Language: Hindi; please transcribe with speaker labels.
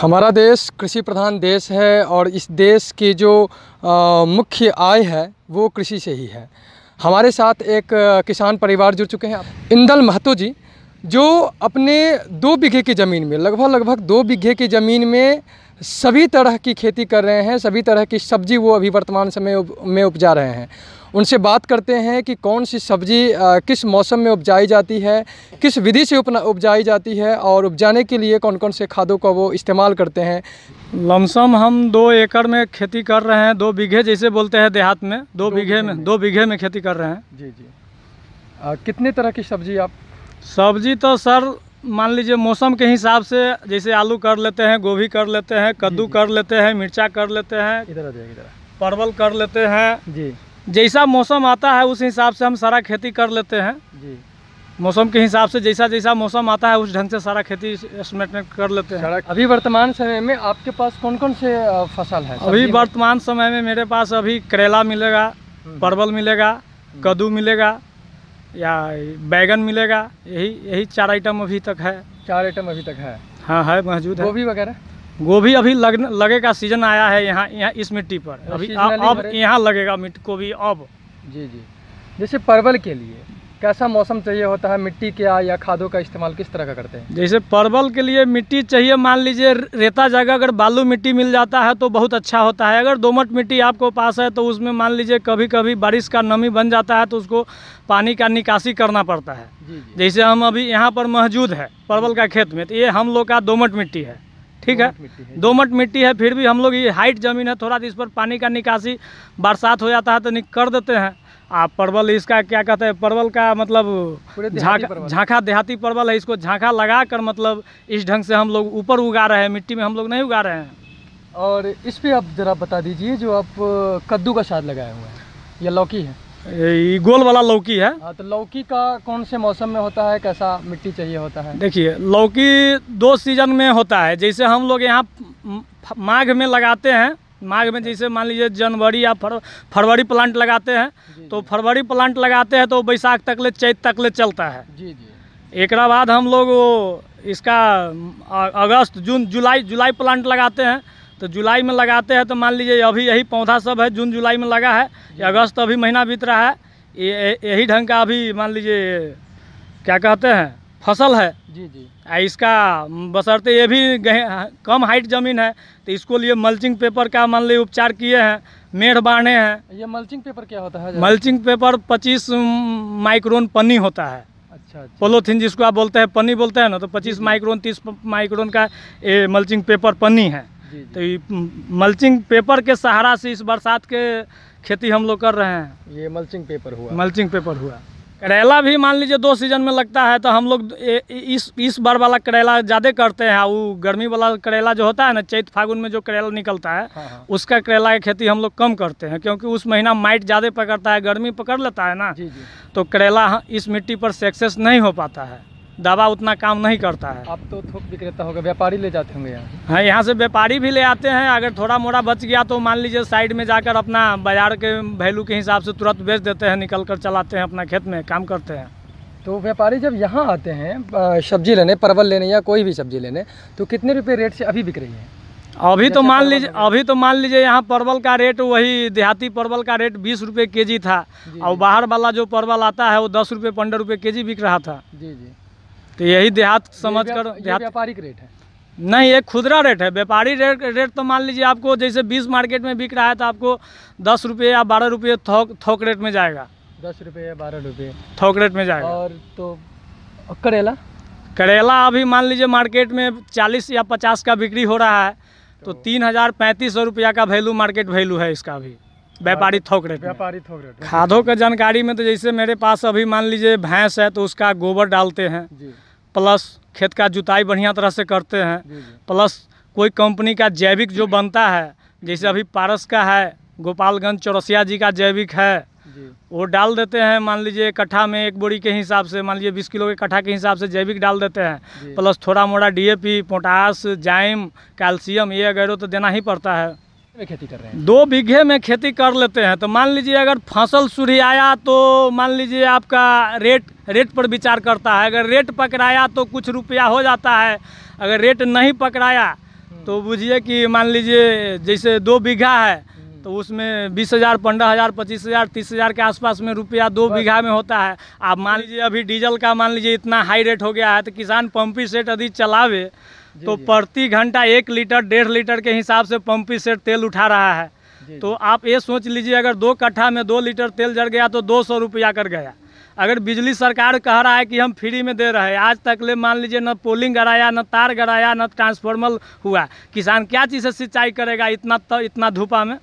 Speaker 1: हमारा देश कृषि प्रधान देश है और इस देश की जो मुख्य आय है वो कृषि से ही है। हमारे साथ एक किसान परिवार जुड़ चुके हैं, इंदल महतो जी, जो अपने 2 बीघे की ज़मीन में लगभग 2 बीघे की ज़मीन में सभी तरह की खेती कर रहे हैं। सभी तरह की सब्जी वो अभी वर्तमान समय में उपजा रहे हैं। उनसे बात करते हैं कि कौन सी सब्जी किस मौसम में उपजाई जाती है, किस विधि से उपजाई जाती है और उपजाने के लिए कौन कौन से खादों का वो इस्तेमाल करते हैं।
Speaker 2: लमसम हम 2 एकड़ में खेती कर रहे हैं। 2 बीघे जैसे बोलते हैं देहात में, 2 बीघे में खेती कर रहे हैं।
Speaker 1: जी जी। कितने तरह की सब्जी आप?
Speaker 2: सब्जी तो सर मान लीजिए मौसम के हिसाब से, जैसे आलू कर लेते हैं, गोभी कर लेते हैं, कद्दू कर लेते हैं, मिर्चा कर लेते हैं,
Speaker 1: इधर
Speaker 2: परवल कर लेते हैं
Speaker 1: जी।
Speaker 2: जैसा मौसम आता है उस हिसाब से हम सारा खेती कर लेते हैं
Speaker 1: जी।
Speaker 2: मौसम के हिसाब से जैसा मौसम आता है उस ढंग से सारा खेती एस्टिमेट में कर लेते हैं।
Speaker 1: अभी वर्तमान समय में आपके पास कौन कौन से फसल है?
Speaker 2: अभी वर्तमान समय में मेरे पास अभी करेला मिलेगा, परवल मिलेगा, कद्दू मिलेगा या बैगन मिलेगा। यही 4 आइटम अभी तक है।
Speaker 1: 4 आइटम अभी तक है?
Speaker 2: हाँ है, मौजूद है।
Speaker 1: गोभी वगैरह?
Speaker 2: गोभी अभी लगेगा, सीजन आया है यहाँ इस मिट्टी पर। अभी अब यहाँ लगेगा गोभी अब। जी जी।
Speaker 1: जैसे परवल के लिए कैसा मौसम चाहिए होता है, मिट्टी क्या या खादों का इस्तेमाल किस तरह का करते हैं?
Speaker 2: जैसे परवल के लिए मिट्टी चाहिए, मान लीजिए रेता जगह अगर बालू मिट्टी मिल जाता है तो बहुत अच्छा होता है। अगर दोमट मिट्टी आपको पास है तो उसमें मान लीजिए कभी कभी बारिश का नमी बन जाता है तो उसको पानी का निकासी करना पड़ता है। जी। जैसे हम अभी यहाँ पर मौजूद है परवल का खेत में, तो ये हम लोग का दोमट मिट्टी है। ठीक है, दोमट मिट्टी है, फिर भी हम लोग ये हाइट ज़मीन है थोड़ा, इस पर पानी का निकासी बरसात हो जाता है तो कर देते हैं। आप परवल इसका क्या कहते हैं, परवल का मतलब झांखा देहाती परवल है। इसको झांखा लगा कर मतलब इस ढंग से हम लोग ऊपर उगा रहे हैं, मिट्टी में हम लोग नहीं उगा रहे हैं।
Speaker 1: और इस पे आप ज़रा बता दीजिए, जो आप कद्दू का शायद लगाए हुए हैं या लौकी है?
Speaker 2: ये गोल वाला लौकी है।
Speaker 1: हाँ, तो लौकी का कौन से मौसम में होता है, कैसा मिट्टी चाहिए होता है?
Speaker 2: देखिए लौकी 2 सीजन में होता है। जैसे हम लोग यहाँ माघ में लगाते हैं, माघ में जैसे मान लीजिए जनवरी या फरवरी प्लांट लगाते हैं, तो फरवरी प्लांट लगाते हैं तो बैसाख तक ले, चैत तक ले चलता है। जी जी। एक बाद हम लोग इसका अगस्त जून जुलाई प्लांट लगाते हैं। तो जुलाई में लगाते हैं तो मान लीजिए अभी यही पौधा सब है, जून जुलाई में लगा है, अगस्त अभी महीना बीत रहा है। यही ढंग का अभी मान लीजिए क्या कहते हैं फसल है। जी जी। इसका बशर्ते ये भी कम हाइट ज़मीन है तो इसको लिए मल्चिंग पेपर का मान लीजिए उपचार किए हैं, मेढ़ बांधे हैं।
Speaker 1: ये मल्चिंग पेपर क्या होता है?
Speaker 2: मल्चिंग पेपर 25 माइक्रोन पन्नी होता है। अच्छा। पोलोथीन जिसको आप बोलते हैं, पन्नी बोलते हैं ना, तो 25 माइक्रोन 30 माइक्रोन का ये मल्चिंग पेपर पन्नी है। तो ये मल्चिंग पेपर के सहारा से इस बरसात के खेती हम लोग कर रहे हैं।
Speaker 1: ये मल्चिंग पेपर हुआ।
Speaker 2: मल्चिंग पेपर हुआ। करेला भी मान लीजिए 2 सीजन में लगता है, तो हम लोग इस बार वाला करेला ज़्यादा करते हैं। वो गर्मी वाला करेला जो होता है ना, चैत फागुन में जो करेला निकलता है, हाँ। उसका करेला की खेती हम लोग कम करते हैं, क्योंकि उस महीना माइट ज़्यादा पकड़ता है, गर्मी पकड़ लेता है ना। जी जी। तो करेला इस मिट्टी पर सक्सेस नहीं हो पाता है, दवा उतना काम नहीं करता है।
Speaker 1: आप तो थोक विक्रेता होगा, व्यापारी ले जाते होंगे यहाँ?
Speaker 2: हाँ, यहाँ से व्यापारी भी ले आते हैं। अगर थोड़ा मोड़ा बच गया तो मान लीजिए साइड में जाकर अपना बाजार के वैल्यू के हिसाब से तुरंत बेच देते हैं, निकल कर चलाते हैं, अपना खेत में काम करते हैं।
Speaker 1: तो व्यापारी जब यहाँ आते हैं सब्जी लेने, परवल लेने या कोई भी सब्जी लेने, तो कितने रुपये रेट से अभी बिक रही है?
Speaker 2: अभी तो मान लीजिए यहाँ परवल का रेट, वही देहाती परवल का रेट 20 रुपये केजी था, और बाहर वाला जो परवल आता है वो 10 रुपये 15 रुपये केजी बिक रहा था। जी जी। तो यही देहात समझ कर,
Speaker 1: व्यापारिक रेट है
Speaker 2: नहीं, ये खुदरा रेट है। व्यापारी रेट तो मान लीजिए आपको जैसे 20 मार्केट में बिक रहा है तो आपको 10 रुपये या 12 रुपये थोक रेट में जाएगा।
Speaker 1: 10 रुपये या 12 रुपये
Speaker 2: थोक रेट में जाएगा।
Speaker 1: और तो करेला अभी मान लीजिए मार्केट में 40 या 50 का बिक्री हो रहा है, तो 3000-3500 रुपया का वैल्यू, मार्केट वैल्यू है इसका भी, व्यापारी थोक रेट। खादों का जानकारी में तो जैसे मेरे पास अभी मान लीजिए भैंस है तो उसका गोबर डालते हैं, प्लस खेत का जुताई बढ़िया तरह से करते हैं, प्लस कोई कंपनी का जैविक जो बनता है, जैसे अभी पारस का है, गोपालगंज चौरसिया जी का जैविक है, वो डाल देते हैं। मान लीजिए कट्ठा में 1 बोरी के हिसाब से, मान लीजिए 20 किलो के कट्ठा के हिसाब से जैविक डाल देते हैं, प्लस थोड़ा मोड़ा DAP, पोटास, जाइम, कैल्शियम, ये वगैरह तो देना ही पड़ता है। में खेती कर रहे हैं?
Speaker 2: 2 बीघे में खेती कर लेते हैं। तो मान लीजिए अगर फसल सुधी आया तो मान लीजिए आपका रेट पर विचार करता है। अगर रेट पकड़ाया तो कुछ रुपया हो जाता है, अगर रेट नहीं पकड़ाया
Speaker 1: तो बूझिए कि मान लीजिए जैसे 2 बीघा है तो उसमें 20,000, 15,000, 25,000, 30,000 के आसपास में रुपया 2 बीघा में होता है। आप मान लीजिए अभी डीजल का मान लीजिए इतना हाई रेट हो गया है तो किसान पंपी सेट यदि चलावे तो प्रति घंटा 1 लीटर 1.5 लीटर के हिसाब से पंपी सेट तेल उठा रहा है। तो आप ये सोच लीजिए अगर 2 कट्ठा में 2 लीटर तेल जल गया तो 200 रुपया कर गया। अगर बिजली सरकार कह रहा है कि हम फ्री में दे रहे हैं, आज तक ले मान लीजिए न पोलिंग कराया, न तार गड़ाया, न ट्रांसफार्मर हुआ, किसान क्या चीज़ से सिंचाई करेगा इतना धूपा में।